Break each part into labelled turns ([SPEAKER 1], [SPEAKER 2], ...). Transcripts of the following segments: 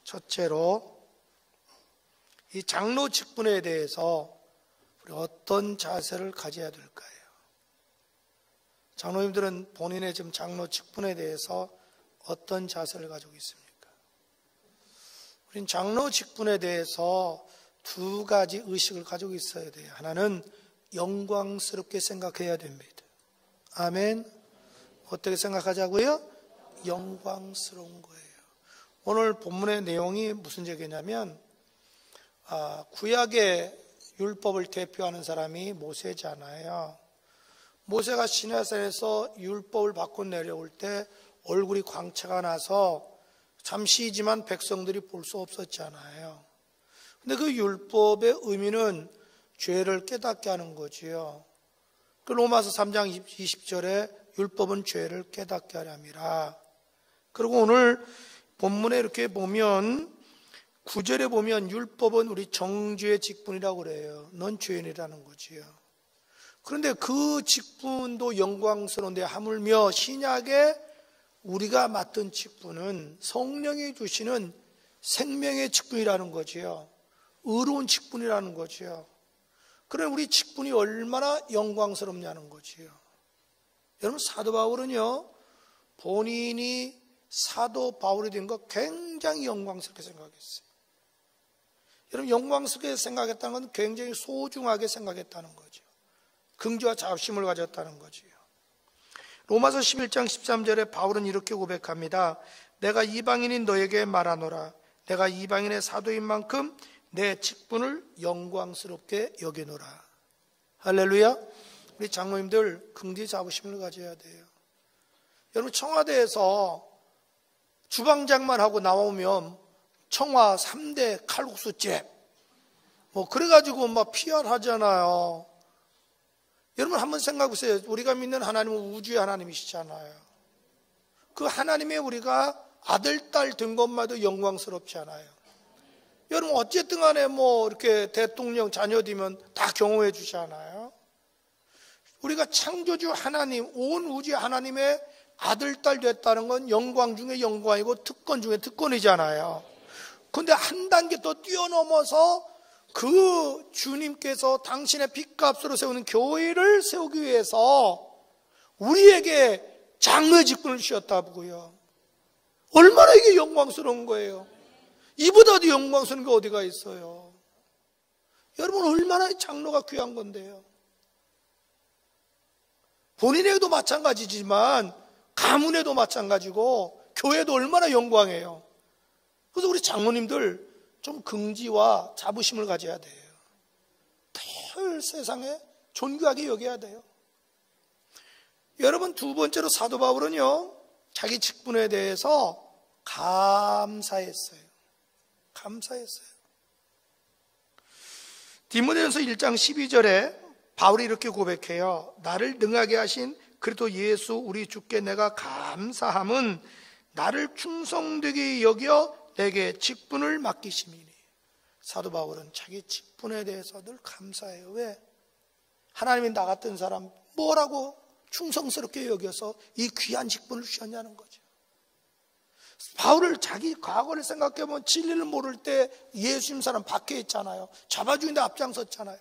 [SPEAKER 1] 첫째로 이 장로 직분에 대해서 우리 어떤 자세를 가져야 될까요? 장로님들은 본인의 지금 장로 직분에 대해서 어떤 자세를 가지고 있습니까? 우린 장로 직분에 대해서 두 가지 의식을 가지고 있어야 돼요. 하나는 영광스럽게 생각해야 됩니다. 아멘. 어떻게 생각하자고요? 영광스러운 거예요. 오늘 본문의 내용이 무슨 얘기냐면 구약의 율법을 대표하는 사람이 모세잖아요. 모세가 시내산에서 율법을 받고 내려올 때 얼굴이 광채가 나서 잠시이지만 백성들이 볼 수 없었잖아요. 근데 그 율법의 의미는 죄를 깨닫게 하는 거지요. 그 로마서 3장 20절에 율법은 죄를 깨닫게 하렵니다. 그리고 오늘 본문에 이렇게 보면 9절에 보면 율법은 우리 정죄의 직분이라고 그래요. 넌 죄인이라는 거지요. 그런데 그 직분도 영광스러운데 하물며 신약에 우리가 맡은 직분은 성령이 주시는 생명의 직분이라는 거지요. 의로운 직분이라는 거지요. 그럼 우리 직분이 얼마나 영광스럽냐는 거지요. 여러분 사도 바울은요 본인이 사도 바울이 된 거 굉장히 영광스럽게 생각했어요. 여러분 영광스럽게 생각했다는 건 굉장히 소중하게 생각했다는 거죠. 긍지와 자부심을 가졌다는 거지요. 로마서 11장 13절에 바울은 이렇게 고백합니다. 내가 이방인인 너에게 말하노라. 내가 이방인의 사도인 만큼 내 직분을 영광스럽게 여기노라. 할렐루야. 우리 장로님들 긍지 자부심을 가져야 돼요. 여러분 청와대에서 주방장만 하고 나오면 청와 3대 칼국수집 그래가지고 막 PR 하잖아요. 여러분 한번 생각해 보세요. 우리가 믿는 하나님은 우주의 하나님이시잖아요. 그 하나님의 우리가 아들, 딸 된 것만도 영광스럽지 않아요. 여러분 어쨌든 간에 이렇게 대통령 자녀 되면 다 경호해 주잖아요. 우리가 창조주 하나님, 온 우주의 하나님의 아들, 딸 됐다는 건 영광 중에 영광이고 특권 중에 특권이잖아요. 근데 한 단계 더 뛰어넘어서 그 주님께서 당신의 핏값으로 세우는 교회를 세우기 위해서 우리에게 장로의 직분을 주셨다고요. 얼마나 이게 영광스러운 거예요. 이보다도 영광스러운 게 어디가 있어요. 여러분 얼마나 장로가 귀한 건데요. 본인에게도 마찬가지지만 가문에도 마찬가지고 교회도 얼마나 영광이에요. 그래서 우리 장로님들 좀 긍지와 자부심을 가져야 돼요. 늘 세상에 존귀하게 여겨야 돼요. 여러분 두 번째로 사도 바울은요 자기 직분에 대해서 감사했어요. 감사했어요. 디모데전서 1장 12절에 바울이 이렇게 고백해요. 나를 능하게 하신 그리스도 예수 우리 주께 내가 감사함은 나를 충성되게 여겨 내게 직분을 맡기심이니. 사도 바울은 자기 직분에 대해서 늘 감사해요. 왜? 하나님이 나 같은 사람 뭐라고 충성스럽게 여겨서 이 귀한 직분을 주셨냐는 거죠. 바울을 자기 과거를 생각해보면 진리를 모를 때 예수님 사람 밖에 있잖아요. 잡아주는데 앞장섰잖아요.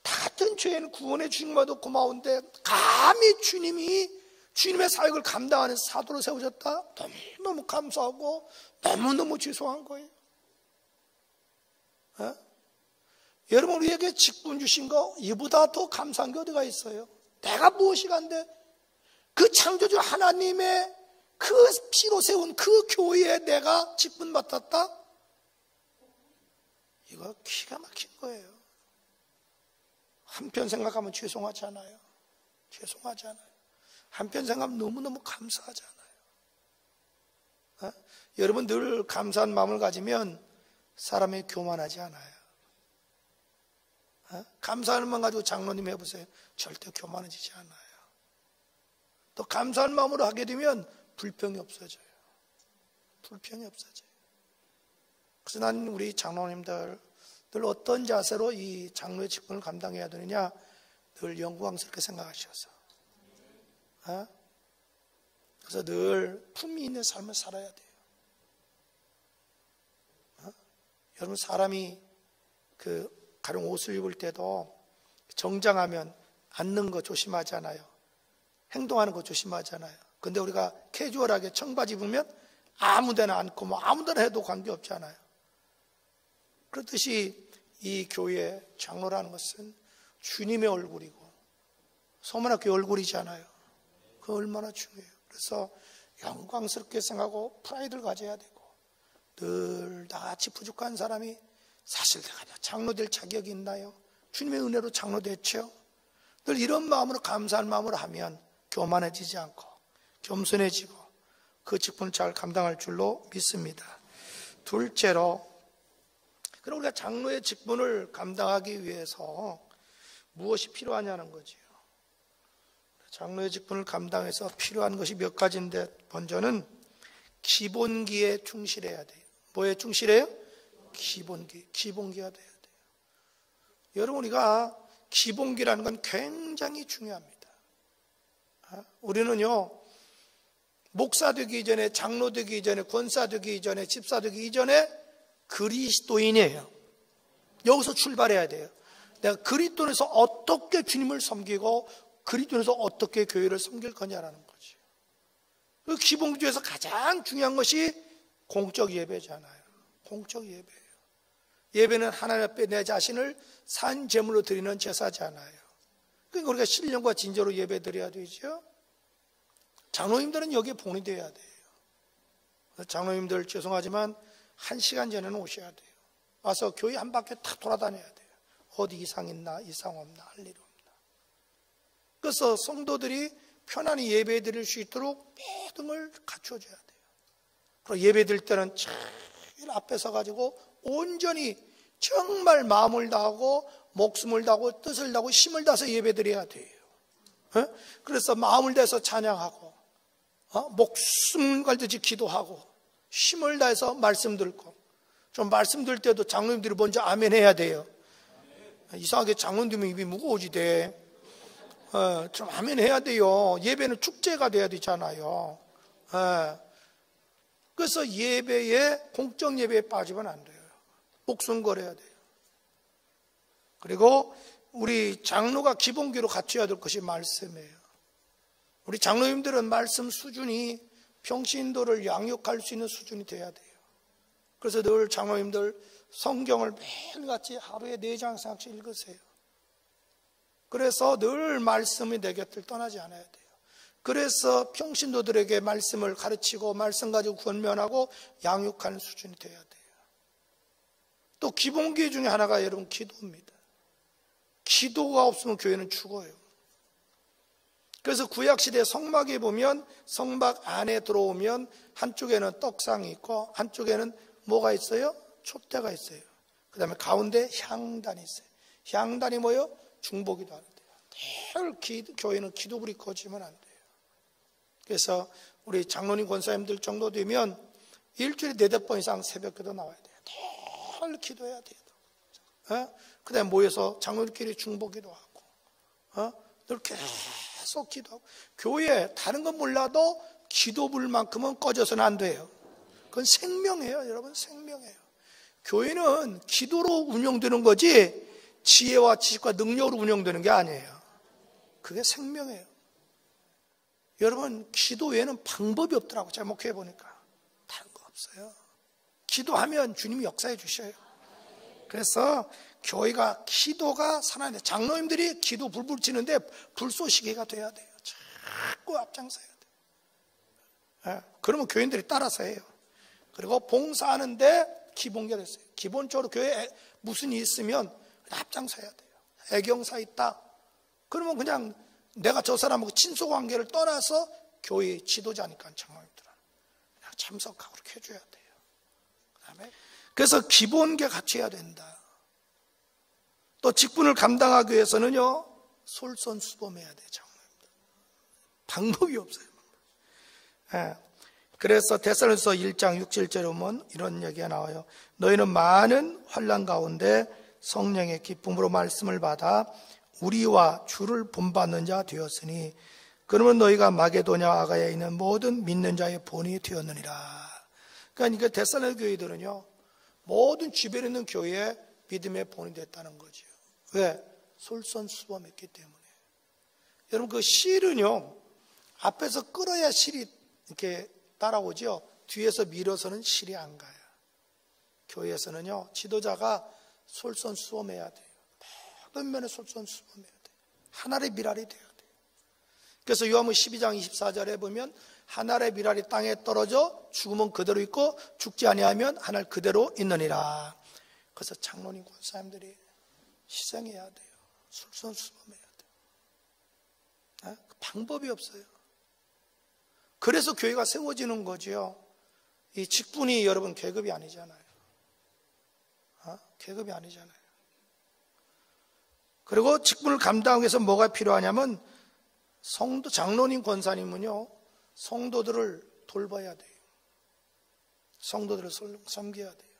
[SPEAKER 1] 다 같은 죄인 구원해 주신 것도 고마운데 감히 주님이 주님의 사역을 감당하는 사도로 세우셨다? 너무너무 감사하고 너무너무 죄송한 거예요. 여러분 우리에게 직분 주신 거 이보다 더 감사한 게 어디가 있어요? 내가 무엇이 간데 그 창조주 하나님의 그 피로 세운 그 교회에 내가 직분 맡았다? 이거 기가 막힌 거예요. 한편 생각하면 죄송하잖아요. 죄송하잖아요. 한편 생각하면 너무너무 감사하잖아요. 여러분 늘 감사한 마음을 가지면 사람이 교만하지 않아요. 감사하는 마음 가지고 장로님 해보세요. 절대 교만해지지 않아요. 또 감사한 마음으로 하게 되면 불평이 없어져요. 불평이 없어져요. 그래서 난 우리 장로님들 늘 어떤 자세로 이 장로의 직분을 감당해야 되느냐 늘 영광스럽게 생각하셔서 그래서 늘 품위 있는 삶을 살아야 돼요. 여러분, 사람이 가령 옷을 입을 때도 정장하면 앉는 거 조심하잖아요. 행동하는 거 조심하잖아요. 근데 우리가 캐주얼하게 청바지 입으면 아무 데나 앉고 뭐 아무 데나 해도 관계없잖아요. 그렇듯이 이 교회 장로라는 것은 주님의 얼굴이고 서문학교 얼굴이잖아요. 그거 얼마나 중요해요. 그래서 영광스럽게 생각하고 프라이드를 가져야 되고, 늘 나같이 부족한 사람이 사실 내가 장로 될 자격이 있나요? 주님의 은혜로 장로 됐죠. 늘 이런 마음으로, 감사한 마음으로 하면 교만해지지 않고 겸손해지고 그 직분을 잘 감당할 줄로 믿습니다. 둘째로, 그럼 우리가 장로의 직분을 감당하기 위해서 무엇이 필요하냐는 거죠. 장로의 직분을 감당해서 필요한 것이 몇 가지인데, 먼저는 기본기에 충실해야 돼요. 뭐에 충실해요? 기본기가 돼야 돼요. 여러분, 우리가 기본기라는 건 굉장히 중요합니다. 우리는요, 목사 되기 이전에, 장로 되기 이전에, 권사 되기 이전에, 집사 되기 이전에 그리스도인이에요. 여기서 출발해야 돼요. 내가 그리스도에서 어떻게 주님을 섬기고 그리스도에서 어떻게 교회를 섬길 거냐라는 거죠. 그 기본기 중에서 가장 중요한 것이 공적 예배잖아요. 공적 예배예요. 예배는 하나님 앞에 내 자신을 산 제물로 드리는 제사잖아요. 그러니까 우리가 신령과 진정으로 예배 드려야 되죠. 장로님들은 여기에 본이 돼야 돼요. 장로님들 죄송하지만 1시간 전에는 오셔야 돼요. 와서 교회 한 바퀴 탁 돌아다녀야 돼요. 어디 이상 있나, 이상 없나, 할 일 없나. 그래서 성도들이 편안히 예배 드릴 수 있도록 모든 걸 갖춰줘야 돼요. 그리고 예배 드릴 때는 제일 앞에 서가지고 온전히 정말 마음을 다하고 목숨을 다하고 뜻을 다하고 힘을 다해서 예배 드려야 돼요. 그래서 마음을 다해서 찬양하고 목숨 걸듯이 기도하고 힘을 다해서 말씀 듣고, 좀 말씀 들 때도 장로님들이 먼저 아멘 해야 돼요. 이상하게 장로님이 입이 무거워지 돼. 좀 아멘 해야 돼요. 예배는 축제가 돼야 되잖아요. 그래서 예배에, 공적 예배에 빠지면 안 돼요. 목숨 걸어야 돼요. 그리고 우리 장로가 기본기로 갖춰야 될 것이 말씀이에요. 우리 장로님들은 말씀 수준이 평신도를 양육할 수 있는 수준이 돼야 돼요. 그래서 늘 장로님들 성경을 매일같이 하루에 4장씩 읽으세요. 그래서 늘 말씀이 내 곁을 떠나지 않아야 돼요. 그래서 평신도들에게 말씀을 가르치고 말씀 가지고 권면하고 양육하는 수준이 돼야 돼요. 또 기본기 중에 하나가 여러분 기도입니다. 기도가 없으면 교회는 죽어요. 그래서 구약시대 성막에 보면 성막 안에 들어오면 한쪽에는 떡상이 있고 한쪽에는 뭐가 있어요? 촛대가 있어요. 그 다음에 가운데 향단이 있어요. 향단이 뭐예요? 중보기도 하는데요. 늘 교회는 기도불이 꺼지면 안 돼요. 그래서 우리 장로님 권사님들 정도 되면 일주일에 4-5번 이상 새벽기도 나와야 돼요. 늘 기도해야 돼요. 그 다음에 모여서 장로님끼리 중보기도 하고 늘 계속 기도하고. 교회에 다른 건 몰라도 기도불만큼은 꺼져서는 안 돼요. 그건 생명이에요. 여러분, 생명이에요. 교회는 기도로 운영되는 거지 지혜와 지식과 능력으로 운영되는 게 아니에요. 그게 생명이에요. 여러분, 기도 외에는 방법이 없더라고. 제가 목회해 보니까 다른 거 없어요. 기도하면 주님이 역사해 주셔요. 그래서 교회가 기도가 살아야, 장로님들이 기도 불불 치는데 불쏘시개가 돼야 돼요. 자꾸 앞장서야 돼요. 그러면 교인들이 따라서 해요. 그리고 봉사하는데 기본기가 됐어요. 기본적으로 교회에 무슨 일이 있으면 앞장서야 돼요. 애경사 있다 그러면 그냥 내가 저 사람하고 친소관계를 떠나서 교회 지도자니까 장로님들은 그냥 참석하고 그렇게 해줘야 돼요. 그다음에 그래서 기본계 갖춰야 된다. 또 직분을 감당하기 위해서는요, 솔선수범해야 돼요. 장로님들 방법이 없어요. 그래서 데살로니가서 1장 6-7절에 보면 이런 얘기가 나와요. 너희는 많은 환난 가운데 성령의 기쁨으로 말씀을 받아 우리와 주를 본받는 자 되었으니 그러면 너희가 마게도냐 아가야에 있는 모든 믿는 자의 본이 되었느니라. 그러니까 데살로니가 교회들은요, 모든 주변에 있는 교회에 믿음의 본이 됐다는 거죠. 왜? 솔선수범했기 때문에. 여러분, 그 실은요, 앞에서 끌어야 실이 이렇게 따라오죠. 뒤에서 밀어서는 실이 안 가요. 교회에서는요, 지도자가 솔선수범해야 돼요. 모든 면에 솔선수범해야 돼요. 하나의 미랄이 돼야 돼요. 그래서 요한복음 12장 24절에 보면 한 알의 미랄이 땅에 떨어져 죽으면 그대로 있고 죽지 아니하면 한 알 그대로 있느니라. 그래서 장로님 권사님들이 희생해야 돼요. 솔선수범해야 돼요. 방법이 없어요. 그래서 교회가 세워지는 거죠. 이 직분이 여러분 계급이 아니잖아요. 계급이 아니잖아요. 그리고 직분을 감당하기 위해서 뭐가 필요하냐면 성도, 장로님 권사님은요, 성도들을 돌봐야 돼요. 성도들을 섬겨야 돼요.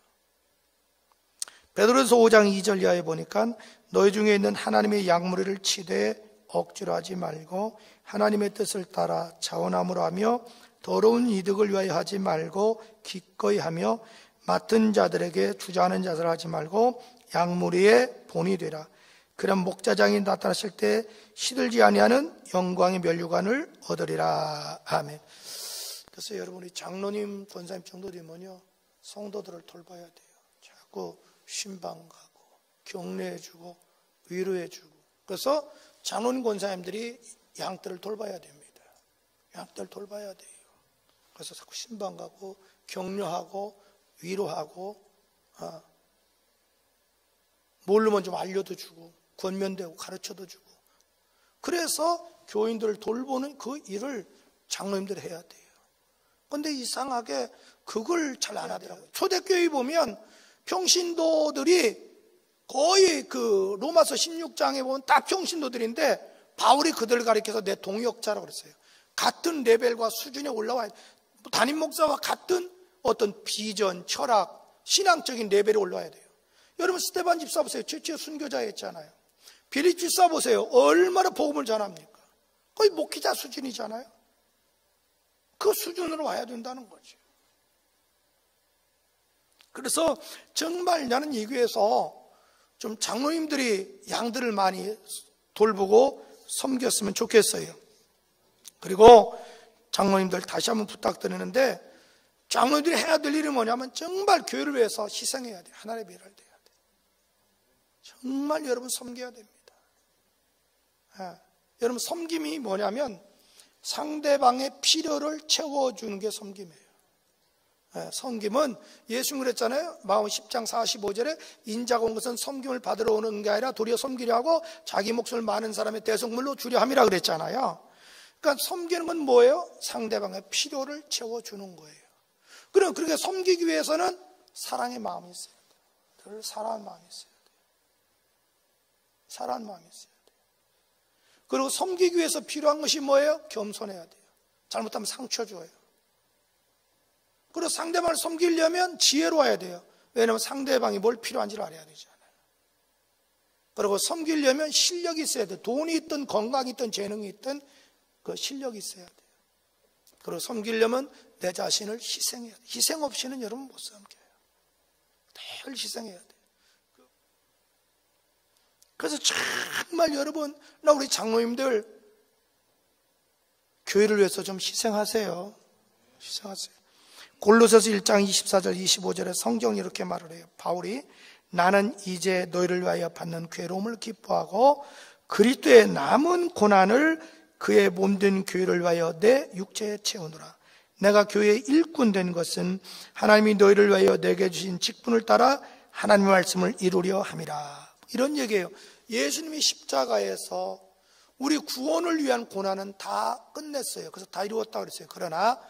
[SPEAKER 1] 베드로전서 5장 2절 이하에 보니까 너희 중에 있는 하나님의 약물을 치되 억지로 하지 말고 하나님의 뜻을 따라 자원함으로 하며 더러운 이득을 위하여 하지 말고 기꺼이 하며 맡은 자들에게 주저하는 자들 하지 말고 약물의 본이 되라. 그런 목자장이 나타났을 때 시들지 아니하는 영광의 면류관을 얻으리라. 아멘. 그래서 여러분이 장로님, 권사님 정도 되면요, 성도들을 돌봐야 돼요. 자꾸 신방가고 격려해주고 위로해주고. 그래서 장로님, 권사님들이 양떼를 돌봐야 됩니다. 양떼를 돌봐야 돼요. 그래서 자꾸 신방가고 격려하고 위로하고, 모르면 좀 알려도 주고 권면되고 가르쳐도 주고. 그래서 교인들을 돌보는 그 일을 장로님들이 해야 돼요. 그런데 이상하게 그걸 잘 안 하더라고요. 초대교회 보면 평신도들이 거의 그 로마서 16장에 보면 다 평신도들인데 바울이 그들을 가리켜서 내 동역자라고 그랬어요. 같은 레벨과 수준에 올라와야 돼. 담임 목사와 같은 어떤 비전, 철학, 신앙적인 레벨에 올라와야 돼요. 여러분, 스데반 집사 보세요. 최초의 순교자였잖아요. 빌립 집사 보세요. 얼마나 복음을 전합니까? 거의 목회자 수준이잖아요. 그 수준으로 와야 된다는 거죠. 그래서 정말 나는 이 교회에서 좀 장로님들이 양들을 많이 돌보고 섬겼으면 좋겠어요. 그리고 장로님들 다시 한번 부탁드리는데, 장로님들이 해야 될 일이 뭐냐면 정말 교회를 위해서 희생해야 돼요. 하나님의 미랄 돼야 돼요. 정말 여러분 섬겨야 됩니다. 여러분, 섬김이 뭐냐면 상대방의 필요를 채워주는 게 섬김이에요. 섬김은 예수님 그랬잖아요. 마음 10장 45절에 인자가 온 것은 섬김을 받으러 오는 게 아니라 도리어 섬기려 하고 자기 목숨을 많은 사람의 대속물로 주려 함이라 그랬잖아요. 그러니까 섬기는 건 뭐예요? 상대방의 필요를 채워주는 거예요. 그러니까 섬기기 위해서는 사랑의 마음이 있어야 돼요. 늘 사랑하는 마음이 있어야 돼요. 사랑하는 마음이 있어야 돼요. 그리고 섬기기 위해서 필요한 것이 뭐예요? 겸손해야 돼요. 잘못하면 상처 줘요. 그리고 상대방을 섬기려면 지혜로워야 돼요. 왜냐하면 상대방이 뭘 필요한지를 알아야 되잖아요. 그리고 섬기려면 실력이 있어야 돼요. 돈이 있든 건강이 있든 재능이 있든 그 실력이 있어야 돼요. 그리고 섬기려면 내 자신을 희생해야 돼요. 희생 없이는 여러분 못 섬겨요. 늘 희생해야 돼요. 그래서 정말 여러분, 우리 장로님들 교회를 위해서 좀 희생하세요. 희생하세요. 골로새서 1장 24절 25절에 성경이 이렇게 말을 해요. 바울이 나는 이제 너희를 위하여 받는 괴로움을 기뻐하고 그리스도의 남은 고난을 그의 몸된 교회를 위하여 내 육체에 채우노라. 내가 교회의 일꾼 된 것은 하나님이 너희를 위하여 내게 주신 직분을 따라 하나님의 말씀을 이루려 함이라. 이런 얘기예요. 예수님이 십자가에서 우리 구원을 위한 고난은 다 끝냈어요. 그래서 다 이루었다고 그랬어요. 그러나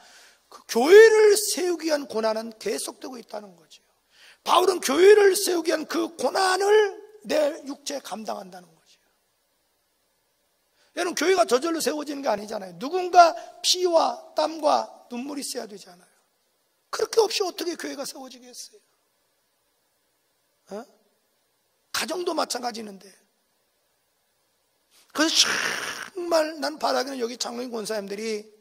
[SPEAKER 1] 그 교회를 세우기 위한 고난은 계속되고 있다는 거죠. 바울은 교회를 세우기 위한 그 고난을 내 육체에 감당한다는 거죠. 여러분, 교회가 저절로 세워지는 게 아니잖아요. 누군가 피와 땀과 눈물이 있어야 되잖아요. 그렇게 없이 어떻게 교회가 세워지겠어요? 가정도 마찬가지인데. 그래서 정말 난 바라기는 여기 장로님 권사님들이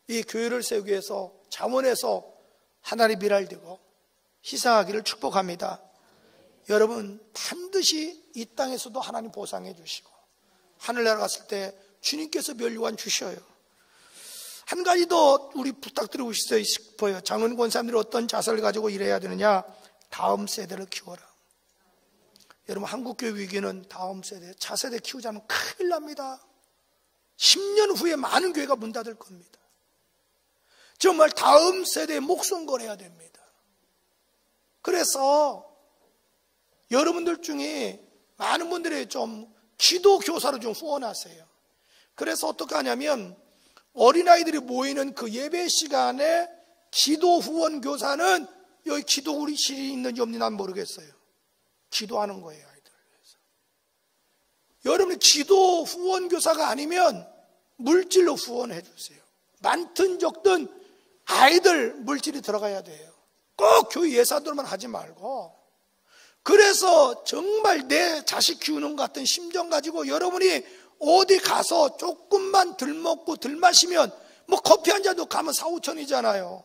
[SPEAKER 1] 이 교회를 세우기 위해서 자원해서 하나님 미랄되고 희생하기를 축복합니다. 여러분 반드시 이 땅에서도 하나님 보상해 주시고 하늘나라 갔을 때 주님께서 면류관 주셔요. 한 가지 더 우리 부탁드리고 싶어요. 장로님 권사님들이 어떤 자세를 가지고 일해야 되느냐? 다음 세대를 키워라. 여러분 한국교회 위기는 다음 세대, 차세대 키우지 않으면 큰일 납니다. 10년 후에 많은 교회가 문 닫을 겁니다. 정말 다음 세대에 목숨 걸어야 됩니다. 그래서 여러분들 중에 많은 분들이 좀 기도 교사로 좀 후원하세요. 그래서 어떻게 하냐면 어린아이들이 모이는 그 예배 시간에 기도 후원 교사는 여기 기도실이 있는지 없는지 난 모르겠어요. 기도하는 거예요, 아이들 위해서. 여러분이 기도 후원 교사가 아니면 물질로 후원해 주세요. 많든 적든 아이들 물질이 들어가야 돼요. 꼭 교회 예산으로만 하지 말고. 그래서 정말 내 자식 키우는 것 같은 심정 가지고 여러분이 어디 가서 조금만 덜 먹고 덜 마시면 뭐 커피 한 잔도 가면 4, 5천이잖아요.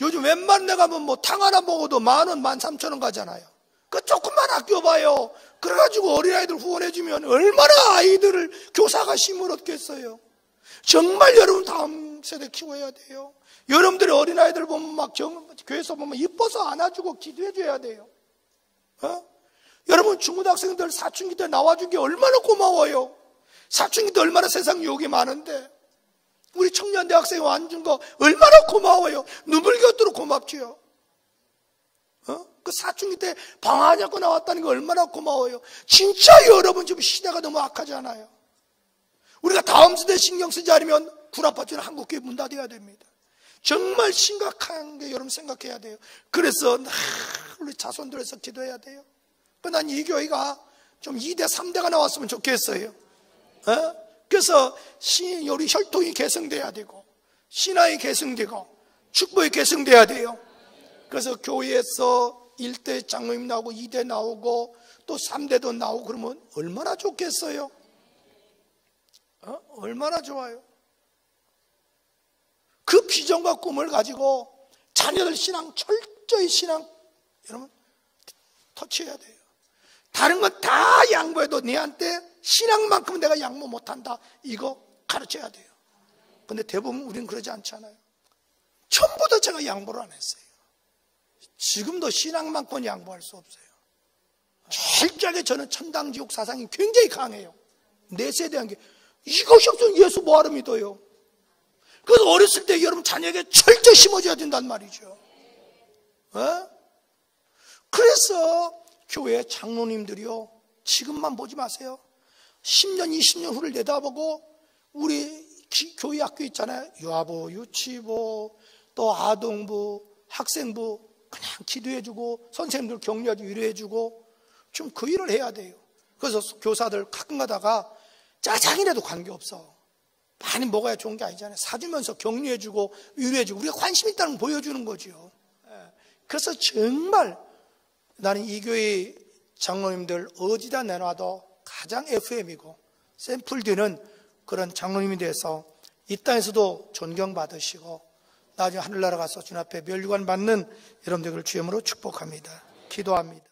[SPEAKER 1] 요즘 웬만한 데 가면 뭐 탕 하나 먹어도 10,000원, 13,000원 가잖아요. 그 조금만 아껴봐요. 그래가지고 어린아이들 후원해주면 얼마나 아이들을 교사가 힘을 얻겠어요. 정말 여러분 다음 세대 키워야 돼요. 여러분들이 어린아이들 보면 막 교회에서 보면 이뻐서 안아주고 기도해줘야 돼요. 여러분 중고등학생들 사춘기 때 나와준 게 얼마나 고마워요. 사춘기 때 얼마나 세상 유혹이 많은데 우리 청년 대학생이 와준 거 얼마나 고마워요. 눈물 곁도록 고맙지요. 그 사춘기 때 방아 잡고 나왔다는 게 얼마나 고마워요. 진짜 여러분 지금 시대가 너무 악하잖아요. 우리가 다음 세대 신경 쓰지 않으면 구라파트는 한국교회 문 닫아야 됩니다. 정말 심각한 게 여러분 생각해야 돼요. 그래서 우리 자손들에서 기도해야 돼요. 난 이 교회가 좀 2대 3대가 나왔으면 좋겠어요. 그래서 우리 혈통이 개성돼야 되고 신앙이 개성되고 축복이 개성돼야 돼요. 그래서 교회에서 1대 장로님 나오고 2대 나오고 또 3대도 나오고 그러면 얼마나 좋겠어요. 얼마나 좋아요. 그 비전과 꿈을 가지고 자녀들 신앙 철저히 신앙 여러분 터치해야 돼요. 다른 건 다 양보해도 내한테 신앙만큼은 내가 양보 못한다. 이거 가르쳐야 돼요. 근데 대부분 우리는 그러지 않잖아요. 전부 다 제가 양보를 안 했어요. 지금도 신앙만큼은 양보할 수 없어요. 철저하게 저는 천당지옥 사상이 굉장히 강해요. 내 세대한 게 이것이 없으면 예수 뭐하러 믿어요. 그래서 어렸을 때 여러분 자녀에게 철저히 심어줘야 된단 말이죠. 그래서 교회 장로님들이요 지금만 보지 마세요. 10년 20년 후를 내다보고 우리 교회 학교 있잖아요. 유아부, 유치부, 또 아동부, 학생부 그냥 기도해주고 선생님들 격려해주고 위로해주고 좀 그 일을 해야 돼요. 그래서 교사들 가끔 가다가 짜장이라도 관계없어. 많이 먹어야 좋은 게 아니잖아요. 사주면서 격려해주고 위로해주고 우리가 관심 있다는 걸 보여주는 거죠. 그래서 정말 나는 이 교회 장로님들 어디다 내놔도 가장 FM이고 샘플되는 그런 장로님이 돼서 이 땅에서도 존경받으시고 나중에 하늘나라 가서 주님 앞에 면류관 받는 여러분들 주님으로 축복합니다. 기도합니다.